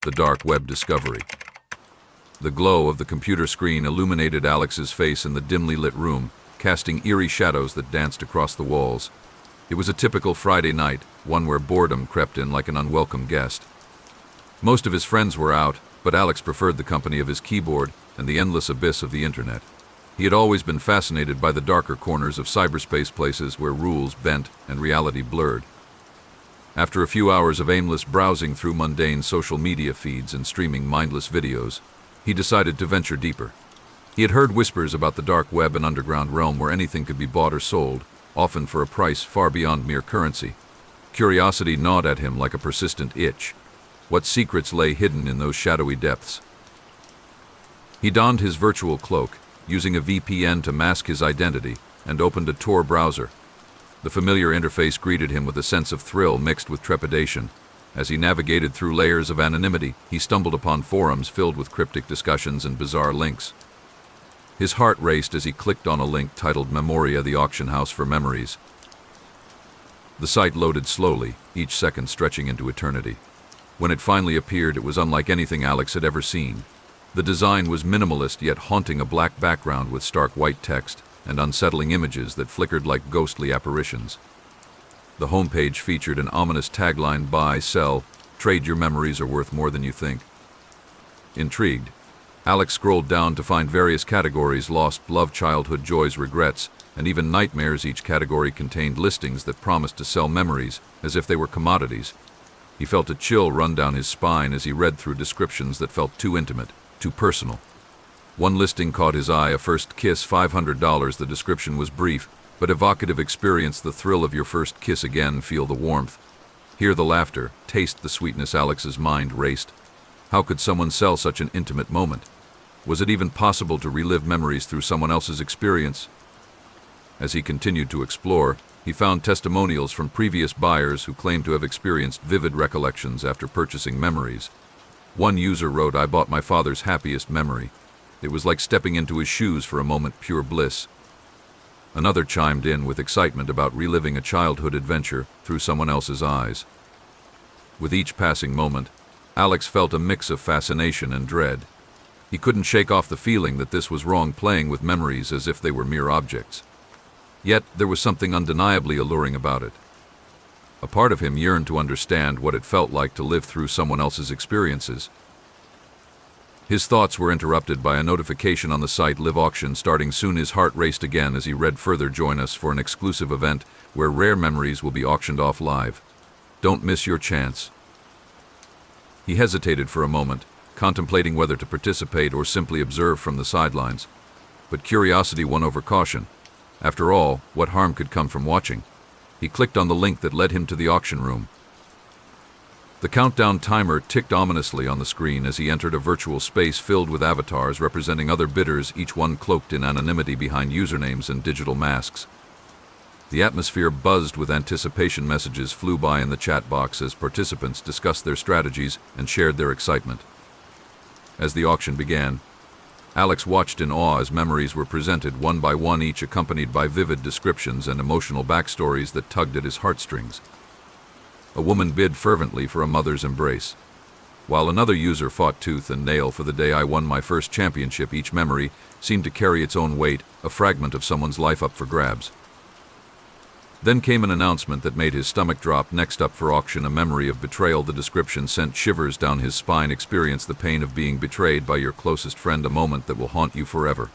the dark web discovery. The glow of the computer screen illuminated Alex's face in the dimly lit room, casting eerie shadows that danced across the walls. It was a typical Friday night, one where boredom crept in like an unwelcome guest. Most of his friends were out, but Alex preferred the company of his keyboard and the endless abyss of the internet. He had always been fascinated by the darker corners of cyberspace, places where rules bent and reality blurred. After a few hours of aimless browsing through mundane social media feeds and streaming mindless videos, he decided to venture deeper. He had heard whispers about the dark web and underground realm where anything could be bought or sold, often for a price far beyond mere currency. Curiosity gnawed at him like a persistent itch. What secrets lay hidden in those shadowy depths? He donned his virtual cloak, using a VPN to mask his identity, and opened a Tor browser. The familiar interface greeted him with a sense of thrill mixed with trepidation. As he navigated through layers of anonymity, he stumbled upon forums filled with cryptic discussions and bizarre links. His heart raced as he clicked on a link titled Memoria, the auction house for memories. The site loaded slowly, each second stretching into eternity. When it finally appeared, it was unlike anything Alex had ever seen. The design was minimalist yet haunting, a black background with stark white text and unsettling images that flickered like ghostly apparitions. The homepage featured an ominous tagline: buy, sell, trade, your memories are worth more than you think. Intrigued, Alex scrolled down to find various categories: lost love, childhood joys, regrets, and even nightmares. Each category contained listings that promised to sell memories as if they were commodities. He felt a chill run down his spine as he read through descriptions that felt too intimate, too personal. One listing caught his eye: a first kiss, $500. The description was brief, but evocative. Experience the thrill of your first kiss again, feel the warmth, hear the laughter, taste the sweetness. Alex's mind raced. How could someone sell such an intimate moment? Was it even possible to relive memories through someone else's experience? As he continued to explore, he found testimonials from previous buyers who claimed to have experienced vivid recollections after purchasing memories. One user wrote, "I bought my father's happiest memory. It was like stepping into his shoes for a moment, pure bliss." Another chimed in with excitement about reliving a childhood adventure through someone else's eyes. With each passing moment, Alex felt a mix of fascination and dread. He couldn't shake off the feeling that this was wrong, playing with memories as if they were mere objects. Yet there was something undeniably alluring about it. A part of him yearned to understand what it felt like to live through someone else's experiences. His thoughts were interrupted by a notification on the site: live auction starting soon. His heart raced again as he read further: join us for an exclusive event where rare memories will be auctioned off live. Don't miss your chance. He hesitated for a moment, contemplating whether to participate or simply observe from the sidelines. But curiosity won over caution. After all, what harm could come from watching? He clicked on the link that led him to the auction room. The countdown timer ticked ominously on the screen as he entered a virtual space filled with avatars representing other bidders, each one cloaked in anonymity behind usernames and digital masks. The atmosphere buzzed with anticipation. Messages flew by in the chat box as participants discussed their strategies and shared their excitement. As the auction began, Alex watched in awe as memories were presented one by one, each accompanied by vivid descriptions and emotional backstories that tugged at his heartstrings. A woman bid fervently for a mother's embrace, while another user fought tooth and nail for the day I won my first championship. Each memory seemed to carry its own weight, a fragment of someone's life up for grabs. Then came an announcement that made his stomach drop. Next up for auction, a memory of betrayal. The description sent shivers down his spine. Experience the pain of being betrayed by your closest friend, a moment that will haunt you forever.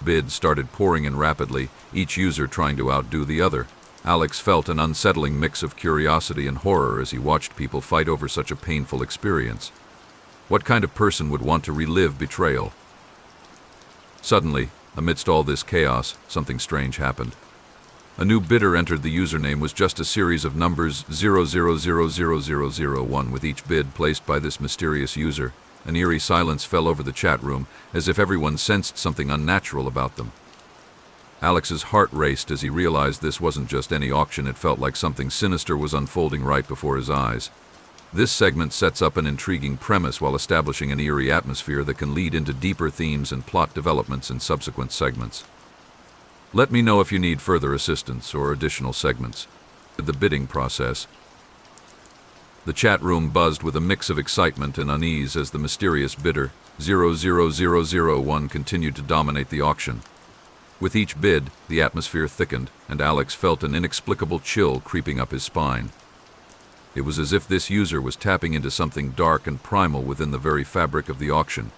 Bids started pouring in rapidly, each user trying to outdo the other. Alex felt an unsettling mix of curiosity and horror as he watched people fight over such a painful experience. What kind of person would want to relive betrayal? Suddenly, amidst all this chaos, something strange happened. A new bidder entered. The username was just a series of numbers: 00000001. With each bid placed by this mysterious user, an eerie silence fell over the chat room, as if everyone sensed something unnatural about them. Alex's heart raced as he realized this wasn't just any auction. It felt like something sinister was unfolding right before his eyes. This segment sets up an intriguing premise while establishing an eerie atmosphere that can lead into deeper themes and plot developments in subsequent segments. Let me know if you need further assistance or additional segments. The bidding process. The chat room buzzed with a mix of excitement and unease as the mysterious bidder 00001 continued to dominate the auction. With each bid, the atmosphere thickened, and Alex felt an inexplicable chill creeping up his spine. It was as if this user was tapping into something dark and primal within the very fabric of the auction.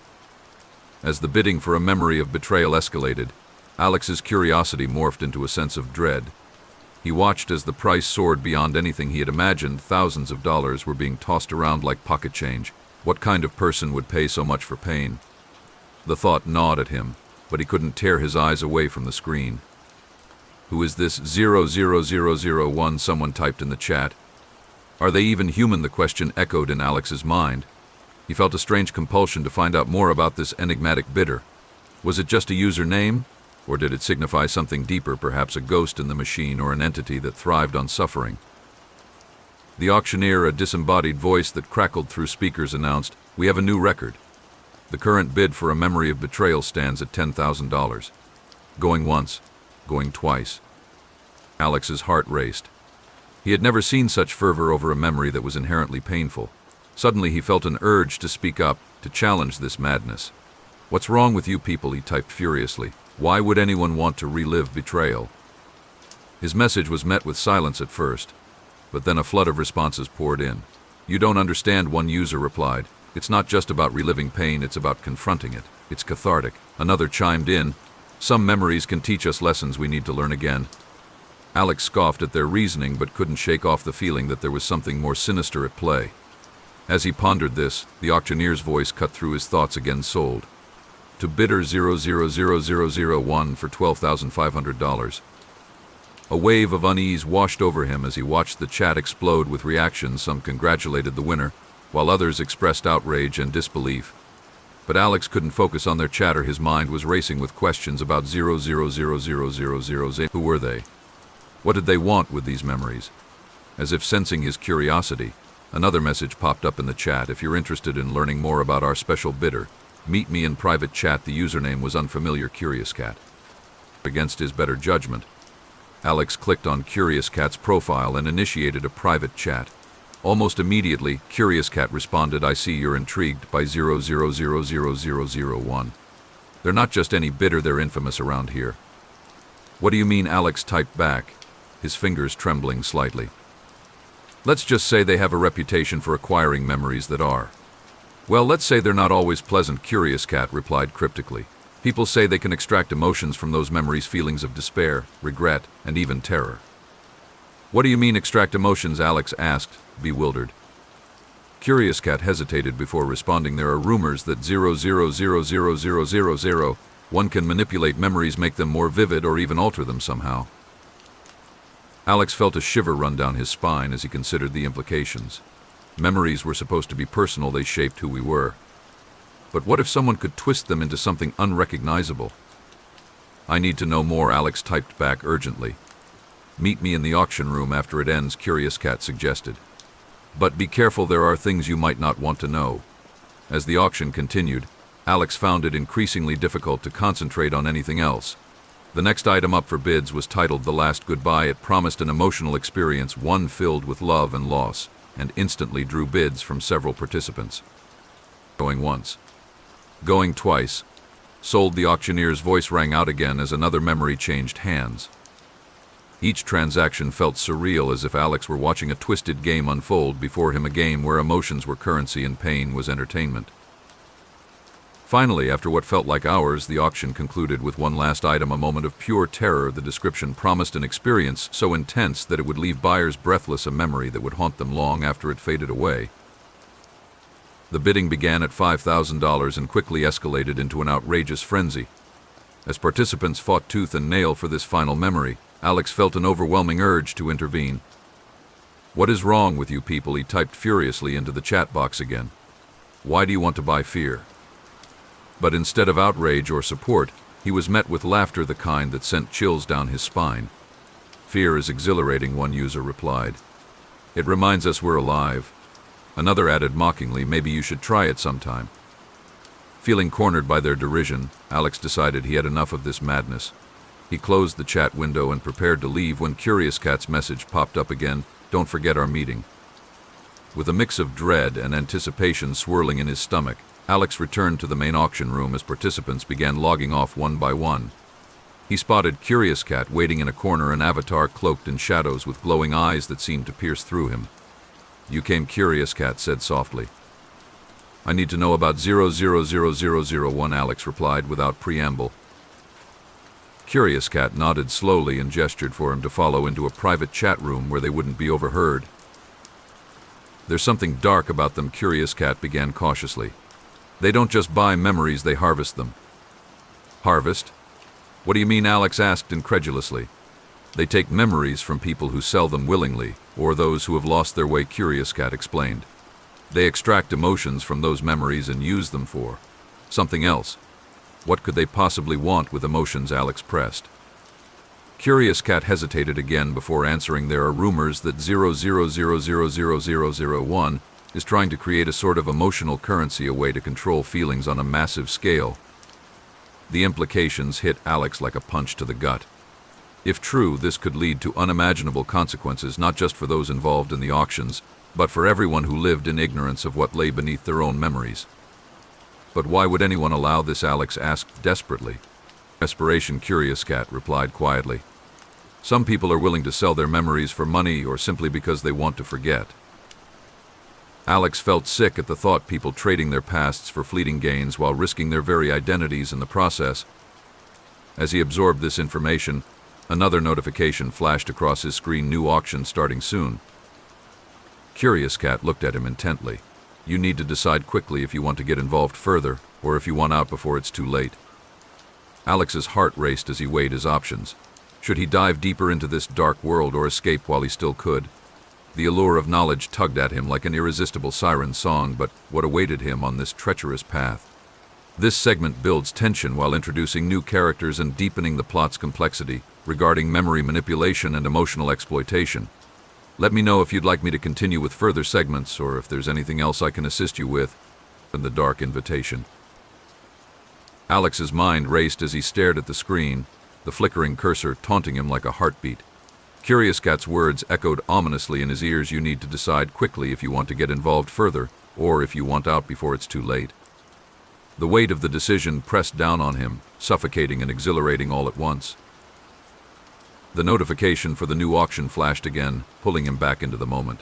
As the bidding for a memory of betrayal escalated, Alex's curiosity morphed into a sense of dread. He watched as the price soared beyond anything he had imagined. Thousands of dollars were being tossed around like pocket change. What kind of person would pay so much for pain? The thought gnawed at him, but he couldn't tear his eyes away from the screen. "Who is this 00001?" someone typed in the chat. "Are they even human?" the question echoed in Alex's mind. He felt a strange compulsion to find out more about this enigmatic bidder. Was it just a username? Or did it signify something deeper, perhaps a ghost in the machine or an entity that thrived on suffering? The auctioneer, a disembodied voice that crackled through speakers, announced, "We have a new record. The current bid for a memory of betrayal stands at $10,000. Going once, going twice." Alex's heart raced. He had never seen such fervor over a memory that was inherently painful. Suddenly he felt an urge to speak up, to challenge this madness. "What's wrong with you people?" he typed furiously. "Why would anyone want to relive betrayal?" His message was met with silence at first, but then a flood of responses poured in. "You don't understand," one user replied. "It's not just about reliving pain, it's about confronting it. It's cathartic." Another chimed in, "Some memories can teach us lessons we need to learn again." Alex scoffed at their reasoning but couldn't shake off the feeling that there was something more sinister at play. As he pondered this, the auctioneer's voice cut through his thoughts again. "Sold. To bidder 00001 for $12,500. A wave of unease washed over him as he watched the chat explode with reactions. Some congratulated the winner, while others expressed outrage and disbelief. But Alex couldn't focus on their chatter. His mind was racing with questions about 0000000. Who were they? What did they want with these memories? As if sensing his curiosity, another message popped up in the chat. "If you're interested in learning more about our special bidder, meet me in private chat." The username was Unfamiliar Curious Cat. Against his better judgment, Alex clicked on Curious Cat's profile and initiated a private chat. Almost immediately, Curious Cat responded, "I see you're intrigued by 0000001. They're not just any bidder, they're infamous around here." "What do you mean?" Alex typed back, his fingers trembling slightly. "Let's just say they have a reputation for acquiring memories that are. Well, let's say they're not always pleasant." Curious Cat replied cryptically. "People say they can extract emotions from those memories, feelings of despair, regret, and even terror." "What do you mean, extract emotions?" Alex asked, bewildered. Curious Cat hesitated before responding. "There are rumors that 0000001 can manipulate memories, make them more vivid, or even alter them somehow." Alex felt a shiver run down his spine as he considered the implications. Memories were supposed to be personal, they shaped who we were. But what if someone could twist them into something unrecognizable? "I need to know more," Alex typed back urgently. "Meet me in the auction room after it ends," Curious Cat suggested. "But be careful, there are things you might not want to know." As the auction continued, Alex found it increasingly difficult to concentrate on anything else. The next item up for bids was titled "The Last Goodbye." It promised an emotional experience, one filled with love and loss, and instantly drew bids from several participants. "Going once. Going twice. Sold." The auctioneer's voice rang out again as another memory changed hands. Each transaction felt surreal, as if Alex were watching a twisted game unfold before him, a game where emotions were currency and pain was entertainment. Finally, after what felt like hours, the auction concluded with one last item, a moment of pure terror. The description promised an experience so intense that it would leave buyers breathless, a memory that would haunt them long after it faded away. The bidding began at $5,000 and quickly escalated into an outrageous frenzy. As participants fought tooth and nail for this final memory, Alex felt an overwhelming urge to intervene. "What is wrong with you people?" he typed furiously into the chat box again. "Why do you want to buy fear?" But instead of outrage or support, he was met with laughter, the kind that sent chills down his spine. "Fear is exhilarating," one user replied. "It reminds us we're alive." Another added mockingly, "Maybe you should try it sometime." Feeling cornered by their derision, Alex decided he had enough of this madness. He closed the chat window and prepared to leave when Curious Cat's message popped up again, "Don't forget our meeting." With a mix of dread and anticipation swirling in his stomach, Alex returned to the main auction room as participants began logging off one by one. He spotted Curious Cat waiting in a corner, an avatar cloaked in shadows with glowing eyes that seemed to pierce through him. "You came," Curious Cat said softly. "I need to know about 000001, Alex replied without preamble. Curious Cat nodded slowly and gestured for him to follow into a private chat room where they wouldn't be overheard. "There's something dark about them," Curious Cat began cautiously. "They don't just buy memories, they harvest them." "Harvest? What do you mean?" Alex asked incredulously. "They take memories from people who sell them willingly, or those who have lost their way," Curious Cat explained. "They extract emotions from those memories and use them for something else." "What could they possibly want with emotions?" Alex pressed. Curious Cat hesitated again before answering. "There are rumors that 00000001 is trying to create a sort of emotional currency, a way to control feelings on a massive scale." The implications hit Alex like a punch to the gut. If true, this could lead to unimaginable consequences, not just for those involved in the auctions, but for everyone who lived in ignorance of what lay beneath their own memories. "But why would anyone allow this?" Alex asked desperately. "Desperation," Curious Cat replied quietly. "Some people are willing to sell their memories for money or simply because they want to forget." Alex felt sick at the thought, people trading their pasts for fleeting gains while risking their very identities in the process. As he absorbed this information, another notification flashed across his screen: "New auction starting soon." Curious Cat looked at him intently. "You need to decide quickly if you want to get involved further, or if you want out before it's too late." Alex's heart raced as he weighed his options. Should he dive deeper into this dark world or escape while he still could? The allure of knowledge tugged at him like an irresistible siren song, but what awaited him on this treacherous path? This segment builds tension while introducing new characters and deepening the plot's complexity regarding memory manipulation and emotional exploitation. Let me know if you'd like me to continue with further segments, or if there's anything else I can assist you with. In the dark invitation. Alex's mind raced as he stared at the screen, the flickering cursor taunting him like a heartbeat. Curious Cat's words echoed ominously in his ears: "You need to decide quickly if you want to get involved further, or if you want out before it's too late." The weight of the decision pressed down on him, suffocating and exhilarating all at once. The notification for the new auction flashed again, pulling him back into the moment.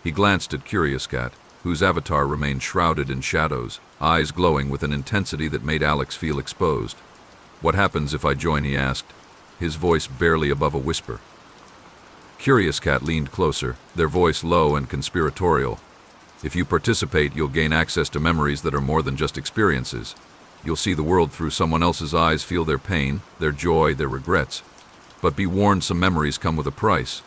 He glanced at Curious Cat, whose avatar remained shrouded in shadows, eyes glowing with an intensity that made Alex feel exposed. "What happens if I join?" he asked, his voice barely above a whisper. Curious Cat leaned closer, their voice low and conspiratorial. "If you participate, you'll gain access to memories that are more than just experiences. You'll see the world through someone else's eyes, feel their pain, their joy, their regrets. But be warned, some memories come with a price."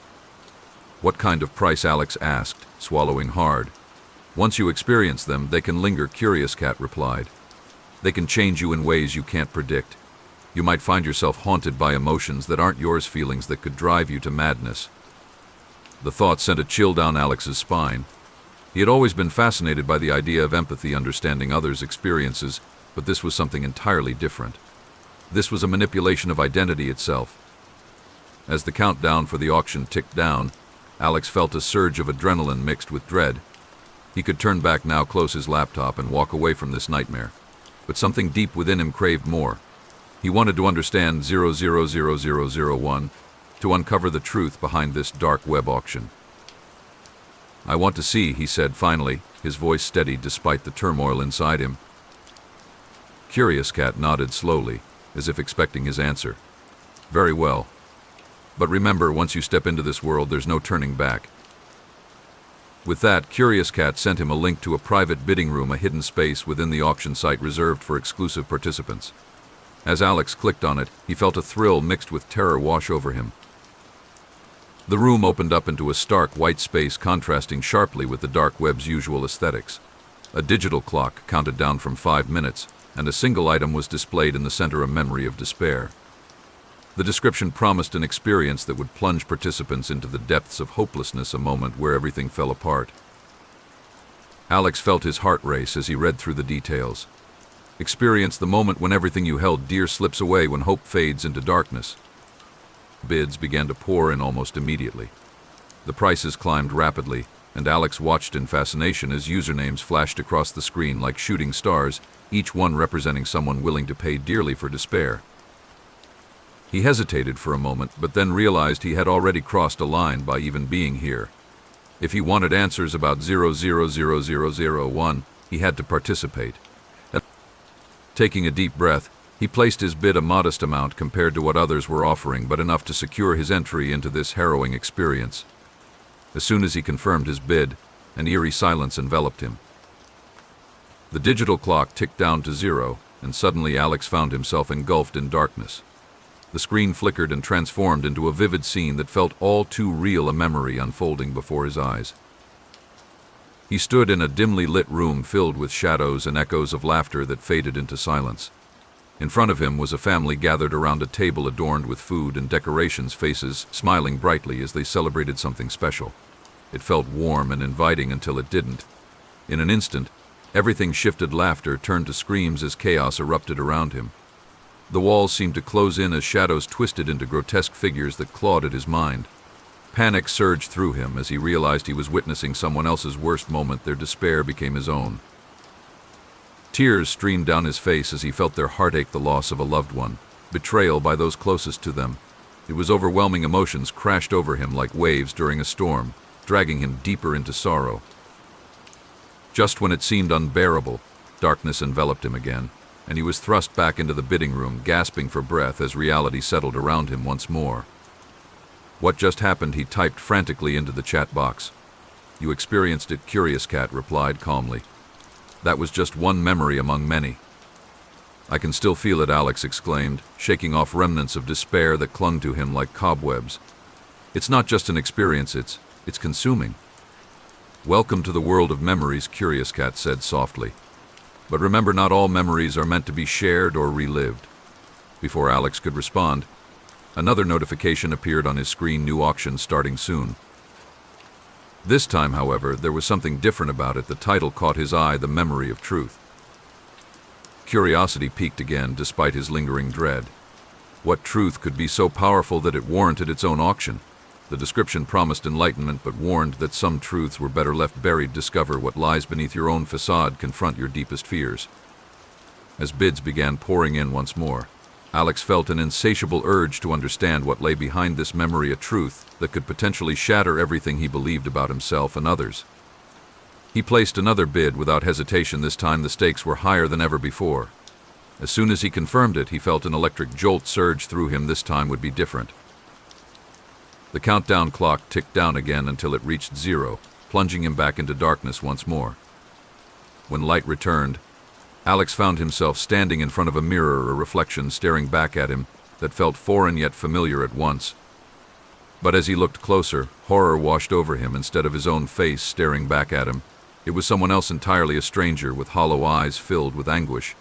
"What kind of price?" Alex asked, swallowing hard. "Once you experience them, they can linger," Curious Cat replied. "They can change you in ways you can't predict. You might find yourself haunted by emotions that aren't yours, feelings that could drive you to madness." The thought sent a chill down Alex's spine. He had always been fascinated by the idea of empathy, understanding others' experiences, but this was something entirely different. This was a manipulation of identity itself. As the countdown for the auction ticked down, Alex felt a surge of adrenaline mixed with dread. He could turn back now, close his laptop, and walk away from this nightmare. But something deep within him craved more. He wanted to understand 000001, to uncover the truth behind this dark web auction. "I want to see," he said finally, his voice steady despite the turmoil inside him. Curious Cat nodded slowly, as if expecting his answer. "Very well. But remember, once you step into this world, there's no turning back." With that, Curious Cat sent him a link to a private bidding room, a hidden space within the auction site reserved for exclusive participants. As Alex clicked on it, he felt a thrill mixed with terror wash over him. The room opened up into a stark white space, contrasting sharply with the dark web's usual aesthetics. A digital clock counted down from 5 minutes, and a single item was displayed in the center, a memory of despair. The description promised an experience that would plunge participants into the depths of hopelessness, a moment where everything fell apart. Alex felt his heart race as he read through the details. Experience the moment when everything you held dear slips away, when hope fades into darkness. Bids began to pour in almost immediately. The prices climbed rapidly, and Alex watched in fascination as usernames flashed across the screen like shooting stars, each one representing someone willing to pay dearly for despair. He hesitated for a moment, but then realized he had already crossed a line by even being here. If he wanted answers about 000001, he had to participate. Taking a deep breath, he placed his bid a modest amount compared to what others were offering, but enough to secure his entry into this harrowing experience. As soon as he confirmed his bid, an eerie silence enveloped him. The digital clock ticked down to 0, and suddenly Alex found himself engulfed in darkness. The screen flickered and transformed into a vivid scene that felt all too real, a memory unfolding before his eyes. He stood in a dimly lit room filled with shadows and echoes of laughter that faded into silence. In front of him was a family gathered around a table adorned with food and decorations, faces smiling brightly as they celebrated something special. It felt warm and inviting until it didn't. In an instant, everything shifted. Laughter turned to screams as chaos erupted around him. The walls seemed to close in as shadows twisted into grotesque figures that clawed at his mind. Panic surged through him as he realized he was witnessing someone else's worst moment. Their despair became his own. Tears streamed down his face as he felt their heartache, the loss of a loved one, betrayal by those closest to them. It was overwhelming. Emotions crashed over him like waves during a storm, dragging him deeper into sorrow. Just when it seemed unbearable, darkness enveloped him again, and he was thrust back into the bidding room, gasping for breath as reality settled around him once more. What just happened? He typed frantically into the chat box. You experienced it, Curious Cat replied calmly. That was just one memory among many. I can still feel it, Alex exclaimed, shaking off remnants of despair that clung to him like cobwebs. It's not just an experience, it's consuming. Welcome to the world of memories, Curious Cat said softly. But remember, not all memories are meant to be shared or relived. Before Alex could respond, another notification appeared on his screen: new auction starting soon. This time, however, there was something different about it. The title caught his eye: The Memory of Truth. Curiosity piqued again, despite his lingering dread. What truth could be so powerful that it warranted its own auction? The description promised enlightenment, but warned that some truths were better left buried. Discover what lies beneath your own facade. Confront your deepest fears. As bids began pouring in once more, Alex felt an insatiable urge to understand what lay behind this memory, a truth that could potentially shatter everything he believed about himself and others. He placed another bid without hesitation. This time the stakes were higher than ever before. As soon as he confirmed it, he felt an electric jolt surge through him. This time would be different. The countdown clock ticked down again until it reached 0, plunging him back into darkness once more. When light returned, Alex found himself standing in front of a mirror, a reflection staring back at him that felt foreign yet familiar at once. But as he looked closer, horror washed over him. Instead of his own face staring back at him, it was someone else entirely, a stranger with hollow eyes filled with anguish.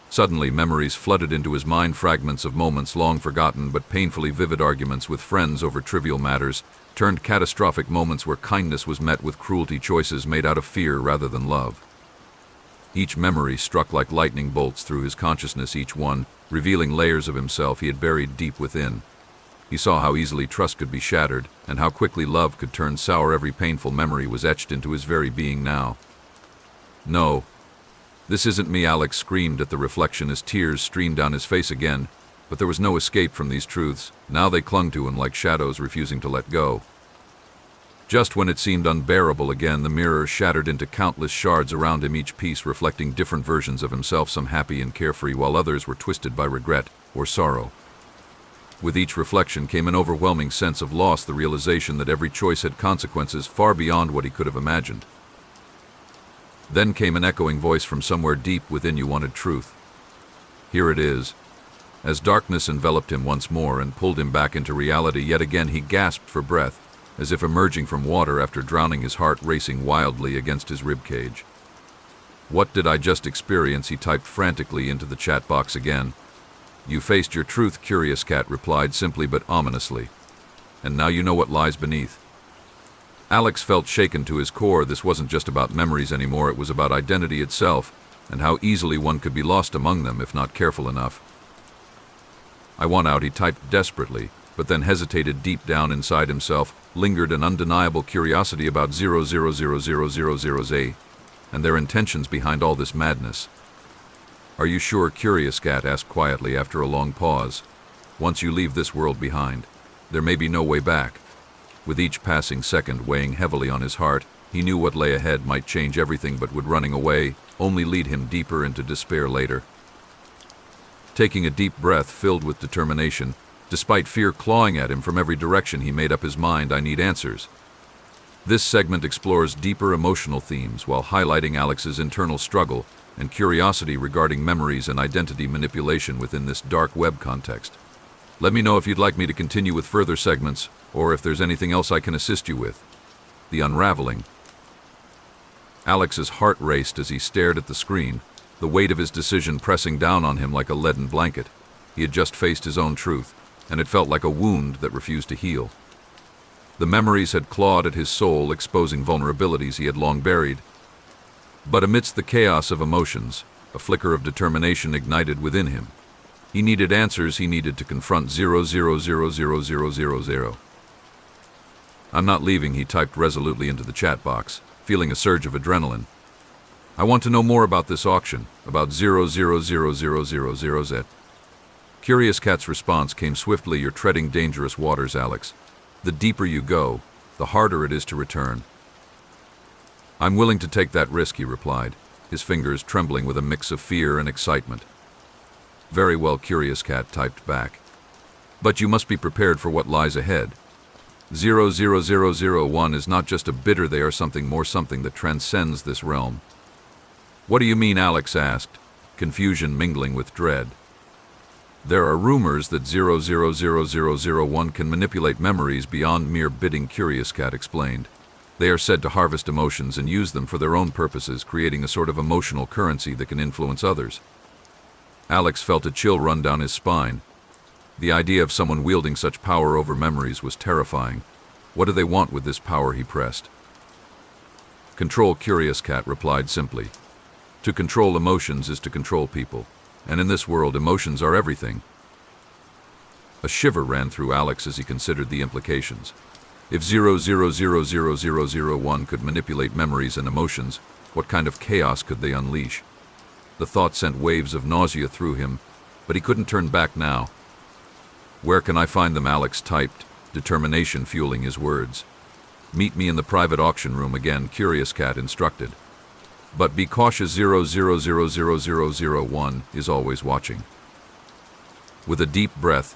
Suddenly, memories flooded into his mind, fragments of moments long forgotten but painfully vivid, arguments with friends over trivial matters turned catastrophic moments where kindness was met with cruelty, choices made out of fear rather than love. Each memory struck like lightning bolts through his consciousness, each one revealing layers of himself he had buried deep within. He saw how easily trust could be shattered and how quickly love could turn sour. Every painful memory was etched into his very being now. No. This isn't me, Alex screamed at the reflection as tears streamed down his face again, but there was no escape from these truths. Now they clung to him like shadows refusing to let go. Just when it seemed unbearable again, the mirror shattered into countless shards around him, each piece reflecting different versions of himself, some happy and carefree, while others were twisted by regret or sorrow. With each reflection came an overwhelming sense of loss, the realization that every choice had consequences far beyond what he could have imagined. Then came an echoing voice from somewhere deep within: you wanted truth. Here it is. As darkness enveloped him once more and pulled him back into reality, yet again he gasped for breath, as if emerging from water after drowning, his heart racing wildly against his ribcage. What did I just experience? He typed frantically into the chat box again. You faced your truth, Curious Cat replied simply but ominously. And now you know what lies beneath. Alex felt shaken to his core. This wasn't just about memories anymore, it was about identity itself, and how easily one could be lost among them if not careful enough. I want out, he typed desperately, but then hesitated deep down inside himself, lingered an undeniable curiosity about 0000000A and their intentions behind all this madness. "Are you sure?" Curious Cat asked quietly after a long pause. "Once you leave this world behind, there may be no way back." With each passing second weighing heavily on his heart, he knew what lay ahead might change everything, but would running away only lead him deeper into despair later. Taking a deep breath filled with determination, despite fear clawing at him from every direction, he made up his mind, "I need answers." This segment explores deeper emotional themes while highlighting Alex's internal struggle and curiosity regarding memories and identity manipulation within this dark web context. Let me know if you'd like me to continue with further segments, or if there's anything else I can assist you with. The Unraveling. Alex's heart raced as he stared at the screen, the weight of his decision pressing down on him like a leaden blanket. He had just faced his own truth, and it felt like a wound that refused to heal. The memories had clawed at his soul, exposing vulnerabilities he had long buried. But amidst the chaos of emotions, a flicker of determination ignited within him. He needed answers. He needed to confront 0000000. "I'm not leaving," he typed resolutely into the chat box, feeling a surge of adrenaline. "I want to know more about this auction, about 0000000Z. Curious Cat's response came swiftly. "You're treading dangerous waters, Alex. The deeper you go, the harder it is to return." "I'm willing to take that risk," he replied, his fingers trembling with a mix of fear and excitement. "Very well," Curious Cat typed back. "But you must be prepared for what lies ahead. 00001 is not just a bidder, they are something more, something that transcends this realm." "What do you mean?" Alex asked, confusion mingling with dread. "There are rumors that 00001 can manipulate memories beyond mere bidding," Curious Cat explained. "They are said to harvest emotions and use them for their own purposes, creating a sort of emotional currency that can influence others." Alex felt a chill run down his spine. The idea of someone wielding such power over memories was terrifying. "What do they want with this power?" he pressed. "Control," Curious Cat replied simply. "To control emotions is to control people. And in this world, emotions are everything." A shiver ran through Alex as he considered the implications. If 0000001 could manipulate memories and emotions, what kind of chaos could they unleash? The thought sent waves of nausea through him, but he couldn't turn back now. "Where can I find them?" Alex typed, determination fueling his words. "Meet me in the private auction room," again Curious Cat instructed. "But be cautious, 0000001 is always watching." With a deep breath,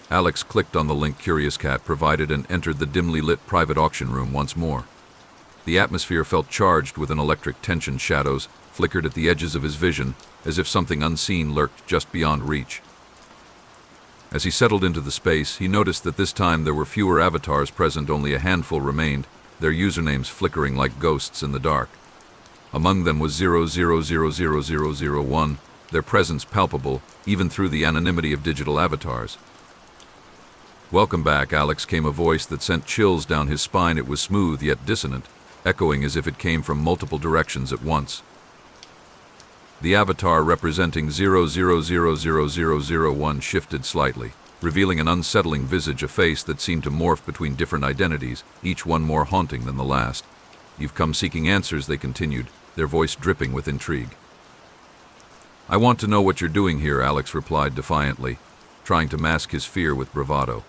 Alex clicked on the link Curious Cat provided and entered the dimly lit private auction room once more. The atmosphere felt charged with an electric tension. Shadows flickered at the edges of his vision, as if something unseen lurked just beyond reach. As he settled into the space, he noticed that this time there were fewer avatars present. Only a handful remained, their usernames flickering like ghosts in the dark. Among them was 0000001, their presence palpable even through the anonymity of digital avatars. "Welcome back, Alex," came a voice that sent chills down his spine. It was smooth yet dissonant, echoing as if it came from multiple directions at once. The avatar representing 0000001 shifted slightly, revealing an unsettling visage, a face that seemed to morph between different identities, each one more haunting than the last. "You've come seeking answers," they continued, their voice dripping with intrigue. "I want to know what you're doing here," Alex replied defiantly, trying to mask his fear with bravado.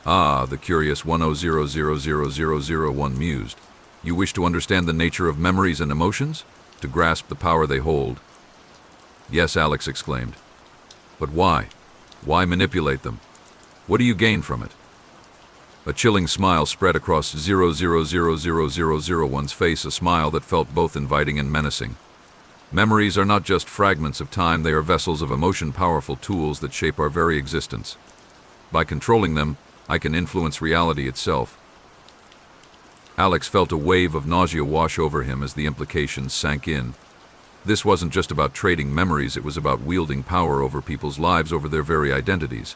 "Ah," the curious 1000001 mused. "You wish to understand the nature of memories and emotions? To grasp the power they hold?" "Yes," Alex exclaimed. "But why? Why manipulate them? What do you gain from it?" A chilling smile spread across 0000001's face, a smile that felt both inviting and menacing. "Memories are not just fragments of time, they are vessels of emotion, powerful tools that shape our very existence. By controlling them, I can influence reality itself." Alex felt a wave of nausea wash over him as the implications sank in. This wasn't just about trading memories, it was about wielding power over people's lives, over their very identities.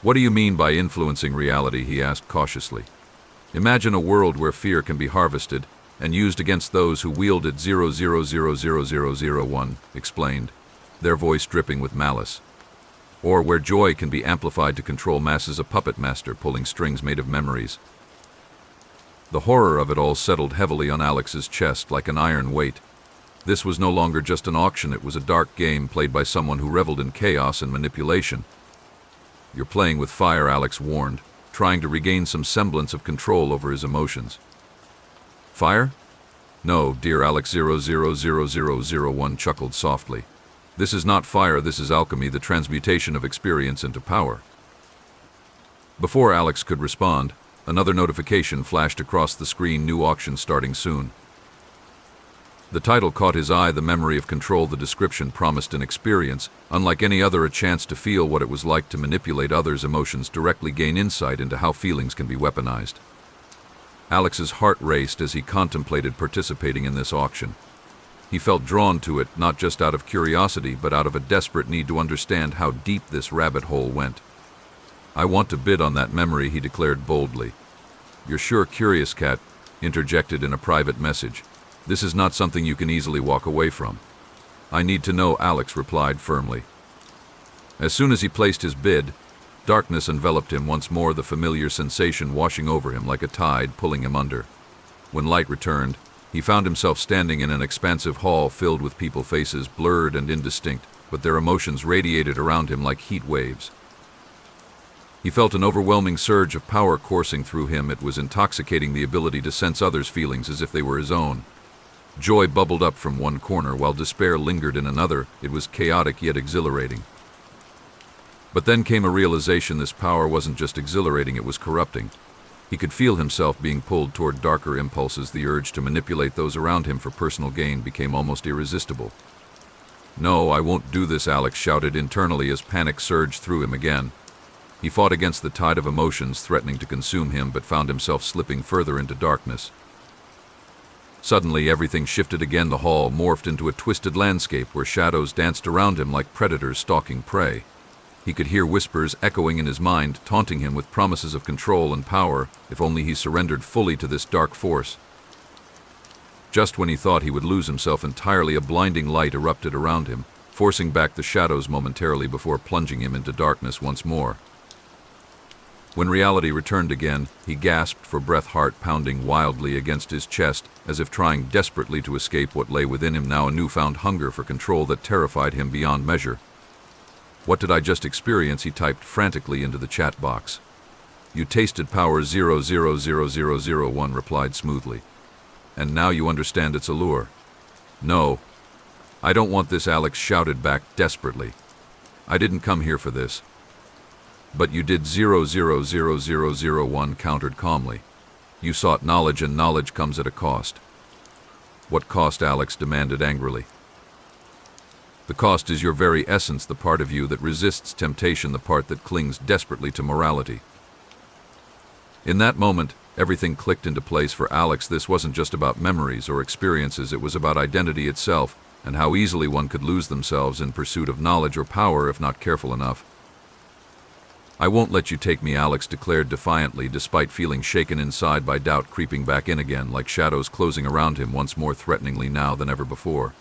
"What do you mean by influencing reality?" he asked cautiously. "Imagine a world where fear can be harvested and used against those who wield it," 0000001 explained, their voice dripping with malice. or where joy can be amplified to control masses, a puppet master pulling strings made of memories. The horror of it all settled heavily on Alex's chest like an iron weight. This was no longer just an auction, it was a dark game played by someone who reveled in chaos and manipulation. "You're playing with fire," Alex warned, trying to regain some semblance of control over his emotions. "Fire? No, dear Alex." 000001 chuckled softly. "This is not fire, this is alchemy, the transmutation of experience into power." Before Alex could respond, another notification flashed across the screen: "New auction starting soon." The title caught his eye: the memory of control. The description promised an experience unlike any other, a chance to feel what it was like to manipulate others' emotions directly, gain insight into how feelings can be weaponized. Alex's heart raced as he contemplated participating in this auction. He felt drawn to it, not just out of curiosity, but out of a desperate need to understand how deep this rabbit hole went. "I want to bid on that memory," he declared boldly. "You're sure?" Curious Cat interjected in a private message. "This is not something you can easily walk away from." "I need to know," Alex replied firmly. As soon as he placed his bid, darkness enveloped him once more, the familiar sensation washing over him like a tide, pulling him under. When light returned, he found himself standing in an expansive hall filled with people, faces blurred and indistinct, but their emotions radiated around him like heat waves. He felt an overwhelming surge of power coursing through him. It was intoxicating, the ability to sense others' feelings as if they were his own. Joy bubbled up from one corner, while despair lingered in another. It was chaotic yet exhilarating. But then came a realization: this power wasn't just exhilarating, it was corrupting. He could feel himself being pulled toward darker impulses. The urge to manipulate those around him for personal gain became almost irresistible. "No, I won't do this," Alex shouted internally as panic surged through him again. He fought against the tide of emotions threatening to consume him, but found himself slipping further into darkness. Suddenly, everything shifted again. The hall morphed into a twisted landscape where shadows danced around him like predators stalking prey. He could hear whispers echoing in his mind, taunting him with promises of control and power if only he surrendered fully to this dark force. Just when he thought he would lose himself entirely, a blinding light erupted around him, forcing back the shadows momentarily before plunging him into darkness once more. When reality returned again, he gasped for breath, heart pounding wildly against his chest, as if trying desperately to escape what lay within him, now a newfound hunger for control that terrified him beyond measure. "What did I just experience?" he typed frantically into the chat box. "You tasted power," 000001 replied smoothly. "And now you understand its allure." "No, I don't want this," Alex shouted back desperately. "I didn't come here for this." "But you did," 000001 countered calmly. "You sought knowledge, and knowledge comes at a cost." "What cost?" Alex demanded angrily. "The cost is your very essence, the part of you that resists temptation, the part that clings desperately to morality." In that moment, everything clicked into place for Alex. This wasn't just about memories or experiences, it was about identity itself, and how easily one could lose themselves in pursuit of knowledge or power if not careful enough. "I won't let you take me," Alex declared defiantly, despite feeling shaken inside by doubt creeping back in again, like shadows closing around him once more threateningly now than ever before.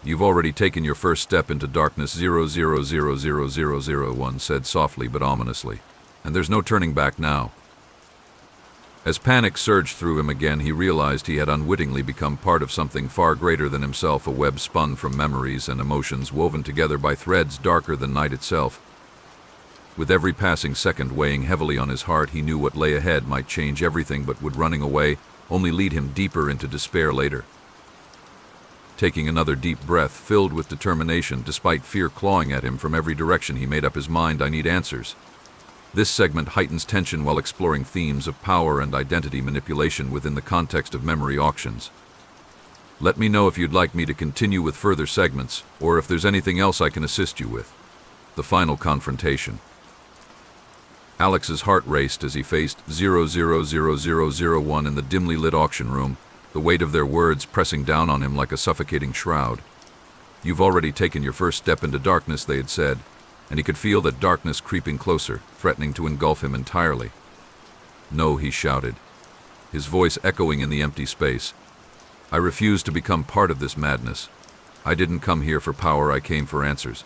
"You've already taken your first step into darkness," 000001 said softly but ominously, "and there's no turning back now." As panic surged through him again, he realized he had unwittingly become part of something far greater than himself, a web spun from memories and emotions woven together by threads darker than night itself. With every passing second weighing heavily on his heart, he knew what lay ahead might change everything, but would running away only lead him deeper into despair later. Taking another deep breath, filled with determination, despite fear clawing at him from every direction, he made up his mind. "I need answers." This segment heightens tension while exploring themes of power and identity manipulation within the context of memory auctions. Let me know if you'd like me to continue with further segments, or if there's anything else I can assist you with. The final confrontation. Alex's heart raced as he faced 000001 in the dimly lit auction room, the weight of their words pressing down on him like a suffocating shroud. "You've already taken your first step into darkness," they had said, and he could feel that darkness creeping closer, threatening to engulf him entirely. "No," he shouted, his voice echoing in the empty space. "I refuse to become part of this madness. I didn't come here for power, I came for answers."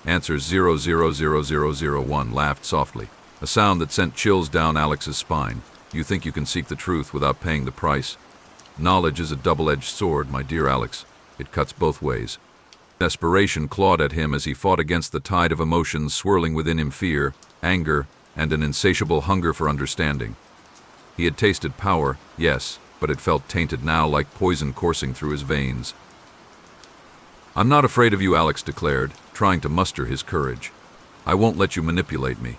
Answer 000001 laughed softly, a sound that sent chills down Alex's spine. You think you can seek the truth without paying the price? Knowledge is a double-edged sword, my dear Alex. It cuts both ways. Desperation clawed at him as he fought against the tide of emotions swirling within him: fear, anger, and an insatiable hunger for understanding. He had tasted power, yes, but it felt tainted now, like poison coursing through his veins. I'm not afraid of you, Alex declared, trying to muster his courage. I won't let you manipulate me.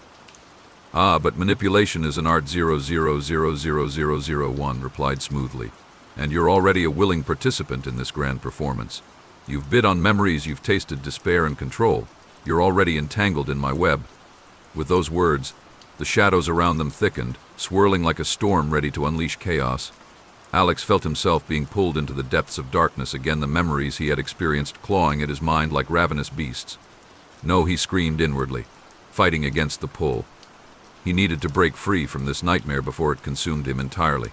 Ah, but manipulation is an art, 000001 replied smoothly, and you're already a willing participant in this grand performance. You've bid on memories, you've tasted despair and control. You're already entangled in my web. With those words, the shadows around them thickened, swirling like a storm ready to unleash chaos. Alex felt himself being pulled into the depths of darkness again, the memories he had experienced clawing at his mind like ravenous beasts. No, he screamed inwardly, fighting against the pull. He needed to break free from this nightmare before it consumed him entirely.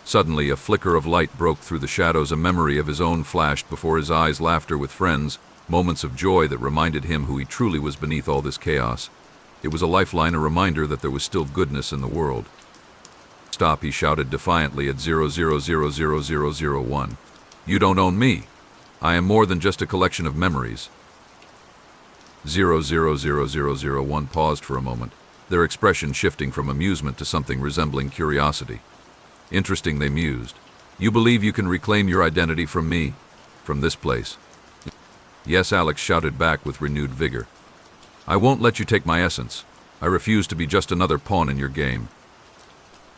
Suddenly, a flicker of light broke through the shadows. A memory of his own flashed before his eyes: laughter with friends, moments of joy that reminded him who he truly was beneath all this chaos. It was a lifeline, a reminder that there was still goodness in the world. Stop, he shouted defiantly at 000001. You don't own me. I am more than just a collection of memories. 000001 paused for a moment, their expression shifting from amusement to something resembling curiosity. Interesting, they mused. You believe you can reclaim your identity from me? From this place? Yes, Alex shouted back with renewed vigor. I won't let you take my essence. I refuse to be just another pawn in your game.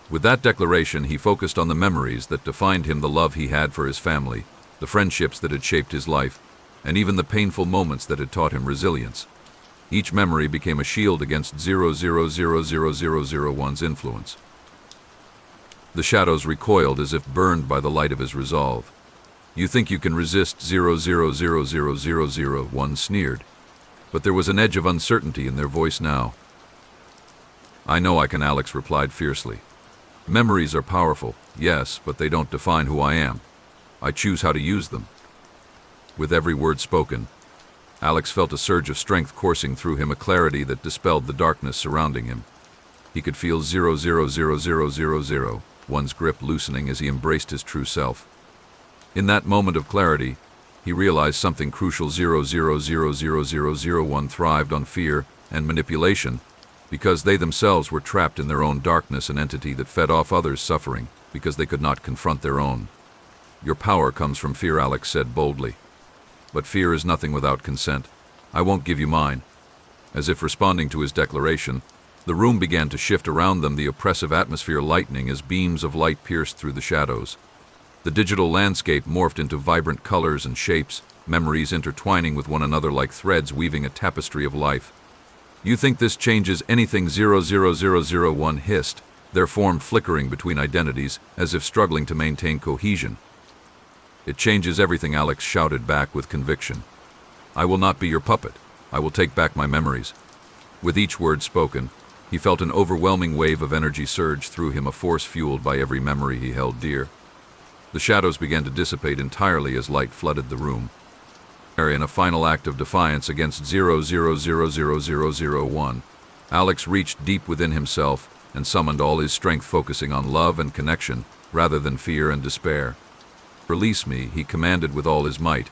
With that declaration, he focused on the memories that defined him: the love he had for his family, the friendships that had shaped his life, and even the painful moments that had taught him resilience. Each memory became a shield against 000001's influence. The shadows recoiled as if burned by the light of his resolve. You think you can resist? 000001 sneered, but there was an edge of uncertainty in their voice now. I know I can, Alex replied fiercely. Memories are powerful, yes, but they don't define who I am. I choose how to use them. With every word spoken, Alex felt a surge of strength coursing through him, a clarity that dispelled the darkness surrounding him. He could feel 000001's grip loosening as he embraced his true self. In that moment of clarity, he realized something crucial: 000001 thrived on fear and manipulation, because they themselves were trapped in their own darkness, an entity that fed off others' suffering because they could not confront their own. Your power comes from fear, Alex said boldly. But fear is nothing without consent. I won't give you mine. As if responding to his declaration, the room began to shift around them, the oppressive atmosphere lightening as beams of light pierced through the shadows. The digital landscape morphed into vibrant colors and shapes, memories intertwining with one another like threads weaving a tapestry of life. You think this changes anything? 000001 hissed, their form flickering between identities as if struggling to maintain cohesion. It changes everything, Alex shouted back with conviction. I will not be your puppet. I will take back my memories. With each word spoken, he felt an overwhelming wave of energy surge through him, a force fueled by every memory he held dear. The shadows began to dissipate entirely as light flooded the room. In a final act of defiance against 000001, Alex reached deep within himself and summoned all his strength, focusing on love and connection rather than fear and despair. Release me, he commanded with all his might.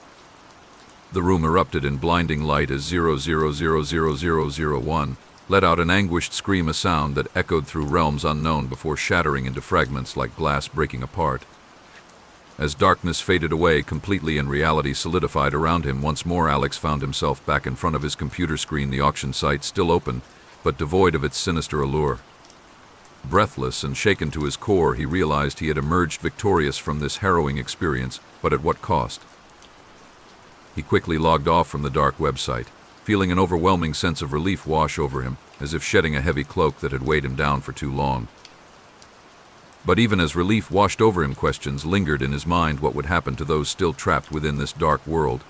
The room erupted in blinding light as 000001 let out an anguished scream, a sound that echoed through realms unknown before shattering into fragments like glass breaking apart. As darkness faded away completely and reality solidified around him once more, Alex found himself back in front of his computer screen, the auction site still open, but devoid of its sinister allure. Breathless and shaken to his core, he realized he had emerged victorious from this harrowing experience, but at what cost? He quickly logged off from the dark website, feeling an overwhelming sense of relief wash over him, as if shedding a heavy cloak that had weighed him down for too long. But even as relief washed over him, questions lingered in his mind. What would happen to those still trapped within this dark world?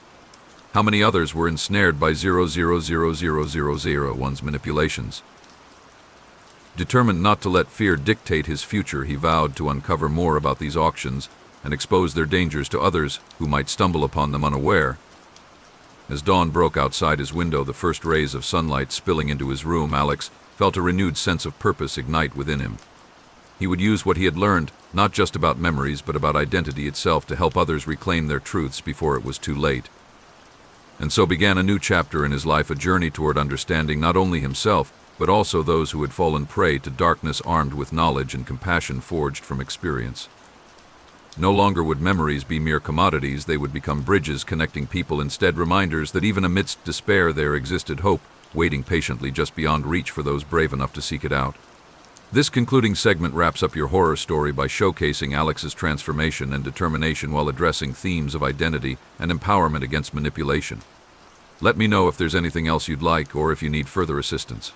How many others were ensnared by 000001's manipulations? Determined not to let fear dictate his future, he vowed to uncover more about these auctions and expose their dangers to others who might stumble upon them unaware. As dawn broke outside his window, the first rays of sunlight spilling into his room, Alex felt a renewed sense of purpose ignite within him. He would use what he had learned, not just about memories, but about identity itself, to help others reclaim their truths before it was too late. And so began a new chapter in his life, a journey toward understanding not only himself, but also those who had fallen prey to darkness, armed with knowledge and compassion forged from experience. No longer would memories be mere commodities, they would become bridges connecting people, instead reminders that even amidst despair there existed hope, waiting patiently just beyond reach for those brave enough to seek it out. This concluding segment wraps up your horror story by showcasing Alex's transformation and determination while addressing themes of identity and empowerment against manipulation. Let me know if there's anything else you'd like or if you need further assistance.